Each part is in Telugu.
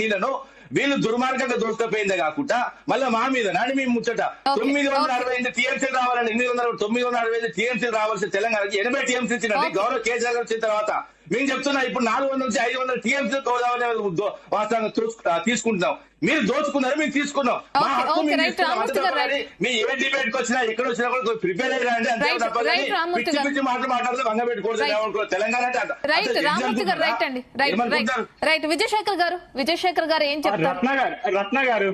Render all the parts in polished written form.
నీళ్లను వీళ్ళు దుర్మార్గంగా దోసుకపోయిందే కాకుండా మళ్ళీ మా మీద నాని మేము ముచ్చట 965 టీఎంసీలు రావాలని 965 టీఎంసీలు రావాల్సిన తెలంగాణకి 80 టీఎంసీ ఇచ్చినండి గౌరవ కేసీఆర్ గారు వచ్చిన తర్వాత మేము చెప్తున్నా ఇప్పుడు 400 నుంచి 500 టీఎంసీ వాస్తవంగా తీసుకుంటున్నాం. మీరు దోచుకున్నారు, మేము తీసుకున్నాం. మా హక్కు మీ ఏ డిబేట్ కి వచ్చినా ఎక్కడ వచ్చినా కూడా ప్రిపేర్ అయ్యారా అండి, అంతే తప్ప పిచ్చి పిచ్చి మాటలు మాట్లాడితే వంగ పెట్టుకోవద్దు. తెలంగాణ రైట్ విజయశేఖర్ గారు ఏం చెప్తారు? రత్న గారు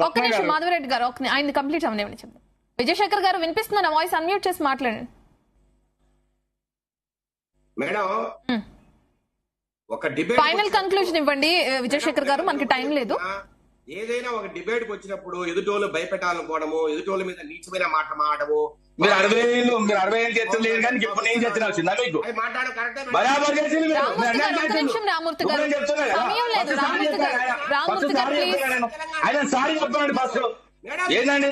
ఒక్క నిమిషం మాధవరెడ్డి గారు ఆయన కంప్లీట్ అవ్వనివ్వండి. చెప్తారు విజయశేఖర్ గారు వినిపిస్తున్న వాయిస్ అన్మ్యూట్ చేసి మాట్లాడండి మేడం. ఒక డిబేట్ ఫైనల్ కన్క్లూజన్ ఇవ్వండి విజయశేఖర్ గారు, మనకి టైం లేదు. ఏదైనా ఒక డిబేట్ కు వచ్చినప్పుడు ఎదుటోళ్ళు భయపెట్టాలనుకోవడము, ఎదుటోళ్ళ మీద నీచమైన మాట మాడము. మీరు 60 ఏళ్ళు చేస్తలేదు కానీ ఇప్పుడు నేను చెప్తున్నా వచ్చిందా మీకు బరాబర్ చేసింది. ఆయన సారీ చెప్పండి ఫస్ట్. ఏంటండి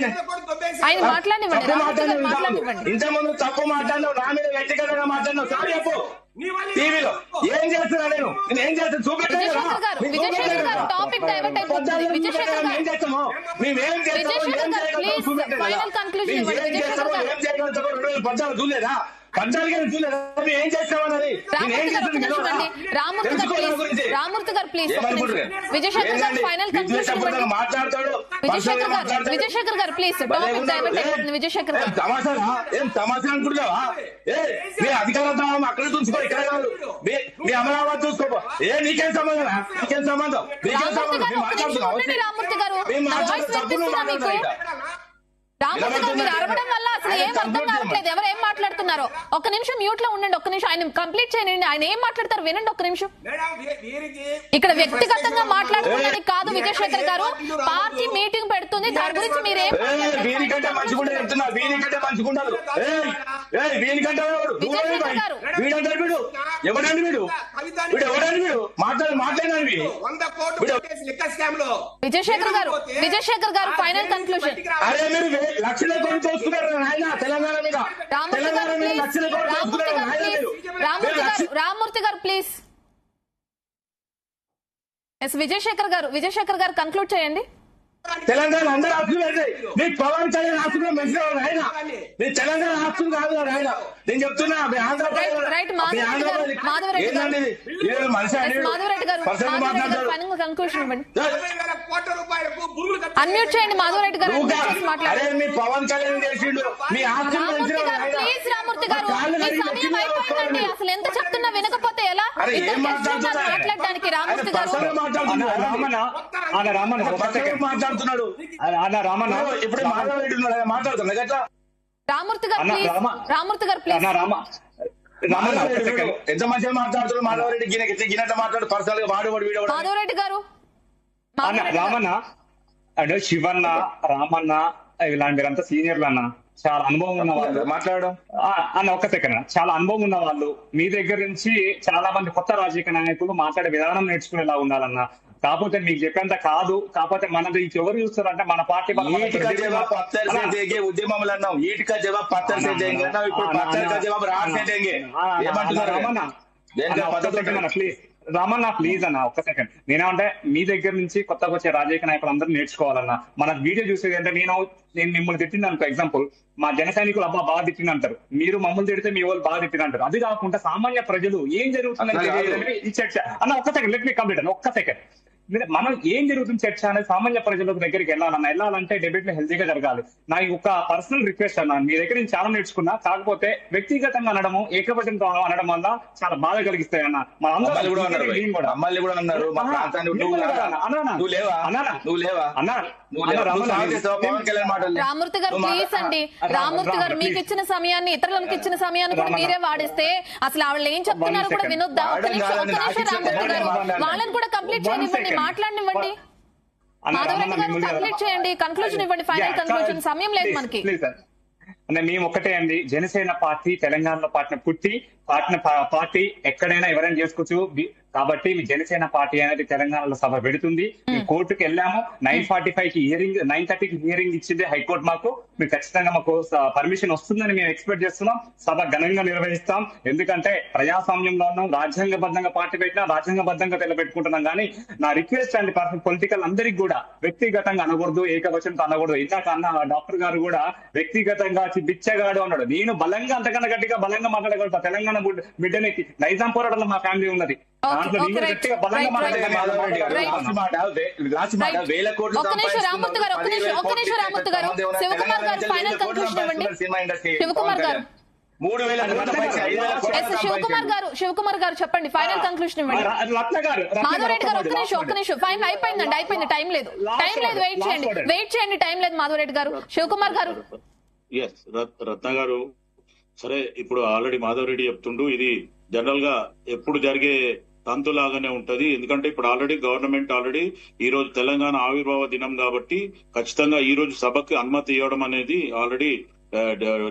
ఆయన మాట్లాడివ్వండి. ఇంతకుముందు తప్పు మాట్లాడినావు, నా మీద వ్యక్తిగతంగా మాట్లాడినావు, సారీ చెప్పు. టీవీలో ఏం చేస్తున్నా నేను ఏం చేస్తాను చూపెట్టాము. మేమేం చేస్తామో మేమేం చేయగలుగుతామో 2014 చూడలేదా, 14 చూడలేదా ఏం చేస్తామన్నది. రామూర్తి గారు ప్లీజ్ విజయశేఖర్ గారు ఫైనల్ కన్క్లూజన్ మాట్లాడతాడు. విజయశేఖర్ గారు ప్లీజ్ విజయశేఖర్ గారు తమాషా ఏం తమాషా అనుకుంటున్నావా? మీ అధికారం అక్కడ చూసుకో, ఇక్కడ కాదు. మీ అమరావతి చూసుకో. నీకేం సంబంధం, నీకేం సంబంధం, నీకేం సంబంధం. రామూర్తి గారు మీరు అరవడం వల్ల అసలు ఏం అర్థం కావట్లేదు, ఎవరు ఏం మాట్లాడుతున్నారో. ఒక్క నిమిషం మ్యూట్ లో ఉండండి, ఒక్క నిమిషం ఆయన కంప్లీట్ చేయండి. ఆయన ఏం మాట్లాడతారు వినండి ఒక్క నిమిషం. ఇక్కడ వ్యక్తిగతంగా మాట్లాడుతున్నారని కాదు విజయశేఖర్ గారు, పార్టీ మీటింగ్ పెడుతుంది, దాని గురించి మీరేం వీనికంటే మంచిగుంటే చెప్తున్నా, వీనికంటే మంచిగుండదు. వీనికంటే వీడంటారు వీడు ఎవడండి, వీడు వీడు ఎవడండి, వీడు మాట్లాడినవి. విజయశేఖర్ గారు ఫైనల్ కన్క్లూజన్. అరే మీరు లక్షల కోట్లు చూస్తున్నారు ఆయన తెలంగాణ మీద, తెలంగాణ మీద లక్షల కోట్లు చూస్తున్నారు. రామూర్తి గారు ప్లీజ్. విజయశేఖర్ గారు కంక్లూడ్ చేయండి. తెలంగాణ అందరూ ఆస్తులు పెడతాయి, నీ పవన్ కళ్యాణ్ ఆస్తులు మంచిగా ఆయన, నీ తెలంగాణ ఆస్తులు కాదు ఆయన. నేను చెప్తున్నా మీ ఆంధ్రప్రదేశ్ ఏంటండి మనిషి అన్మ్యూట్ చేయండి మాధవరెడ్డి గారు. అరే మీ పవన్ కళ్యాణ్ చేసిండు, మీ ఆస్తులు రామూర్తి గారు సమయం అయిపోయిందండి, అసలు ఎంత చెప్తున్నా వినకపోతే ఎలా మాట్లాడడానికి. రామూర్తి గారు మాట్లాడుతున్నాడు, ఇప్పుడు మాట్లాడుతున్నా గట్లా. రామూర్తి గారు ప్లీజ్. ఎంత మంచిగా మాట్లాడుతున్నాడు మాధవరెడ్డి, గినట్ట మాట్లాడు పర్సనల్ గా వాడు వీడు. మాధవరెడ్డి గారు రామన్న అంటే శివన్న రామన్న ఇలాంటి వీరంతా సీనియర్లు అన్న, చాలా అనుభవం ఉన్న వాళ్ళు. మాట్లాడడం అన్న ఒక్క సెకండ్, చాలా అనుభవం ఉన్న వాళ్ళు. మీ దగ్గర నుంచి చాలా మంది కొత్త రాజకీయ నాయకులు మాట్లాడే విధానం నేర్చుకునేలా ఉండాలన్న. కాకపోతే మీకు చెప్పేంత కాదు, కాకపోతే మనది ఎవరు చూస్తారంటే మన పార్టీ ఉద్యమం అన్నాం. ఈట్ కా జవాబ్ పత్తర్ సే దేంగే, ఇప్పుడు పత్తర్ కా జవాబ్ రాట్ సే దేంగే ఏమంటున్నారు ప్లీజ్. రామన్న ప్లీజ్ అన్న ఒక్క సెకండ్. నేనేమంటే మీ దగ్గర నుంచి కొత్తగా వచ్చే రాజకీయ నాయకులు అందరూ నేర్చుకోవాలన్నా. మన వీడియో చూసేది అంటే నేను మిమ్మల్ని తిట్టింది అనుకో, ఎగ్జాంపుల్ మా జన సైనికులు అబ్బా బాగా తిట్టింది అంటారు, మీరు మమ్మల్ని తిడితే మీ వాళ్ళు బాగా తిట్టింది అంటారు. అది కాకుండా సామాన్య ప్రజలు ఏం జరుగుతుందని ఈ చర్చ అన్న. ఒక్క సెకండ్ లెట్ మీ కంప్లీట్ అన్న, ఒక్క సెకండ్. మనం ఏం జరుగుతుంది చర్చ అనేది సామాన్య ప్రజల దగ్గరికి వెళ్ళాలంటే డిబేట్ లో హెల్తీగా జరగాలి. నా ఒక పర్సనల్ రిక్వెస్ట్ అన్న, మీ దగ్గర నేను చాలా నేర్చుకున్నా, కాకపోతే వ్యక్తిగతంగా అనడము ఏకపక్షంతో అనడం వల్ల చాలా బాధ కలిగిస్తాయి అన్న. అమ్మాయిలు కూడా అన్నారు రామూర్తి గారు ప్లీజ్ అండి. రామూర్తి గారు మీకు ఇచ్చిన సమయాన్ని ఇతరులకు ఇచ్చిన సమయాన్ని కూడా మీరే వాడిస్తే అసలు వాళ్ళు ఏం చెప్తున్నారు కూడా వినొద్దా? రామూర్తి గారు వాళ్ళని కూడా కంప్లీట్ చేయనివ్వండి, మాట్లాడనివ్వండి. మాధవరెడ్డి గారు కంప్లీట్ చేయండి, కన్క్లూజన్ ఇవ్వండి, ఫైనల్ కన్క్లూజన్. సమయం లేదు మనకి. అంటే మేము ఒకటే అండి, జనసేన పార్టీ తెలంగాణలో పార్టీ పుట్టి పార్టీ ఎక్కడైనా ఎవరైనా చేసుకోవచ్చు. కాబట్టి మీ జనసేన పార్టీ అనేది తెలంగాణలో సభ పెడుతుంది. మేము కోర్టుకు వెళ్ళాము. 9:45 కి హియరింగ్, 9:30కి హియరింగ్ ఇచ్చింది హైకోర్టు. మాకు మీరు ఖచ్చితంగా మాకు పర్మిషన్ వస్తుందని మేము ఎక్స్పెక్ట్ చేస్తున్నాం. సభ ఘనంగా నిర్వహిస్తాం. ఎందుకంటే ప్రజాస్వామ్యంలో ఉన్నాం, రాజ్యాంగబద్ధంగా పార్టీ పెట్టినా రాజ్యాంగబద్ధంగా తెల్లబెట్టుకుంటున్నాం. కానీ నా రిక్వెస్ట్ అండి పొలిటికల్ అందరికి కూడా వ్యక్తిగతంగా అనకూడదు, ఏకవచనంతో అనకూడదు. ఇందాక అన్న డాక్టర్ గారు కూడా వ్యక్తిగతంగా బిచ్చగాడు అన్నాడు. నేను బలంగా అంతకన్నా గట్టిగా బలంగా మాట్లాడగలుగుతా. తెలంగాణ బిడ్డని నైజాం పోరాటంలో మా ఫ్యామిలీ ఉన్నది. దాంట్లో నేను కూడా గట్టిగా బలంగా వేల కోట్లు ఒక్క నిమిషం రామూర్తి గారు, ఒక్క నిమిషం రామూర్తి గారు. శివకుమార్ గారు ఫైనల్ కంక్లూషన్ ఇవ్వండి. శివకుమార్ గారు, శివకుమార్ గారు చెప్పండి, ఫైనల్ కంక్లూషన్ ఇవ్వండి. మాధవరెడ్డి గారు ఒక్క నిమిషం ఫైనల్ అయిపోయింది. టైం లేదు, వెయిట్ చేయండి, టైం లేదు మాధవరెడ్డి గారు. శివకుమార్ గారు. రత్న గారు, సరే ఇప్పుడు ఆల్రెడీ మాధవరెడ్డి చెప్తుండు, ఇది జనరల్ గా ఎప్పుడు జరిగే తంతులాగానే ఉంటది. ఎందుకంటే ఇప్పుడు ఆల్రెడీ గవర్నమెంట్ ఈ రోజు తెలంగాణ ఆవిర్భావ దినం కాబట్టి ఖచ్చితంగా ఈ రోజు సభకి అనుమతి ఇవ్వడం అనేది ఆల్రెడీ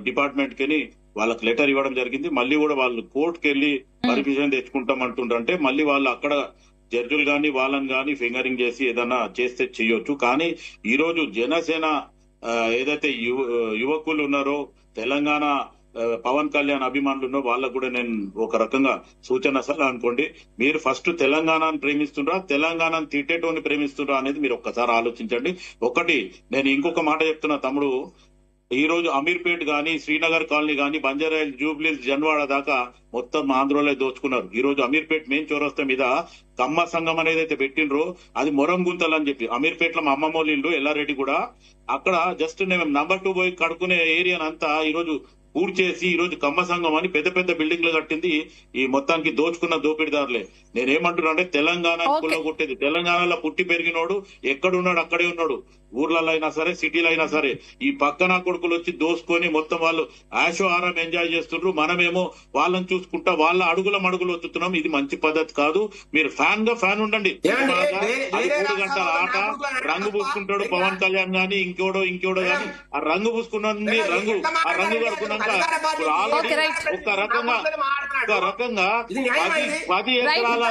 డిపార్ట్మెంట్ కి వాళ్ళకి లెటర్ ఇవ్వడం జరిగింది. మళ్ళీ కూడా వాళ్ళు కోర్టుకి వెళ్లి పర్మిషన్ తెచ్చుకుంటాం అంటుండ్రంటే మళ్ళీ వాళ్ళు అక్కడ జడ్జులు గాని వాళ్ళని గాని ఫింగరింగ్ చేసి ఏదైనా చేస్తే చెయ్యొచ్చు. కానీ ఈ రోజు జనసేన ఏదైతే యువకులు ఉన్నారో, తెలంగాణ పవన్ కళ్యాణ్ అభిమానులు ఉన్నారో వాళ్ళకు కూడా నేను ఒక రకంగా సూచన సలహా అనుకోండి. మీరు ఫస్ట్ తెలంగాణను ప్రేమిస్తుండ్రా, తెలంగాణను తిట్టేటోని ప్రేమిస్తుండ్రా అనేది మీరు ఒక్కసారి ఆలోచించండి. ఒకటి నేను ఇంకొక మాట చెప్తున్నా తమ్ముడు, ఈ రోజు అమీర్పేట్ గాని, శ్రీనగర్ కాలనీ గాని, బంజారాహిల్స్, జూబ్లీస్, జన్వాడ దాకా మొత్తం ఆంధ్రలో దోచుకున్నారు. ఈ రోజు అమీర్పేట్ మెయిన్ చౌరస్తా మీద కమ్మ సంఘం అనేది అయితే పెట్టినరో అది మొరం గుంతలు అని చెప్పి, అమీర్పేట్ లో మా అమ్మమ్మ ఇల్లు ఎల్లారెడ్డి కూడా అక్కడ జస్ట్ నేను నంబర్ 2 పోయి కడుకునే ఏరియానంతా ఈ రోజు పూర్తి చేసి ఈ రోజు కమ్మ సంఘం అని పెద్ద పెద్ద బిల్డింగ్లు కట్టింది ఈ మొత్తానికి దోచుకున్న దోపిడిదారులే. నేనేమంటున్నా అంటే తెలంగాణ కొట్టేది, తెలంగాణలో పుట్టి పెరిగినోడు ఎక్కడున్నాడు అక్కడే ఉన్నాడు. ఊర్లలో అయినా సరే, సిటీలో అయినా సరే. ఈ పక్కన కొడుకులు వచ్చి దోసుకొని మొత్తం వాళ్ళు ఆశో ఆరాం ఎంజాయ్ చేస్తుండ్రు. మనమేమో వాళ్ళని చూసుకుంటా వాళ్ళ అడుగుల మడుగులు వస్తున్నాం. ఇది మంచి పద్ధతి కాదు. మీరు ఫ్యాన్ ఉండండి. అది 3 గంటల ఆట. రంగు పూసుకుంటాడు పవన్ కళ్యాణ్ గాని, ఇంకోడో గాని. ఆ రంగు పూసుకున్నది ఆ రంగు కడుకున్నాక ఆల్రెడీ ఒక రకంగా 10 ఎకరాల.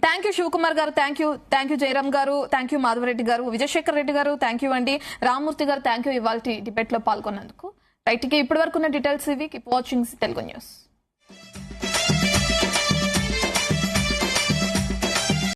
థ్యాంక్ యూ శివకుమార్ గారు, థ్యాంక్ యూ జయరామ్ గారు, థ్యాంక్ యూ మాధవరెడ్డి గారు, విజయశేఖర్ రెడ్డి గారు, థ్యాంక్ యూ అండి. రామూర్తి గారు, థ్యాంక్ యూ ఇవాళ డిబేట్ లో పాల్గొన్నందుకు. రైట్, ఇప్పటి వరకు ఉన్న డీటెయిల్స్ ఇవి. Keep watching Telugu news.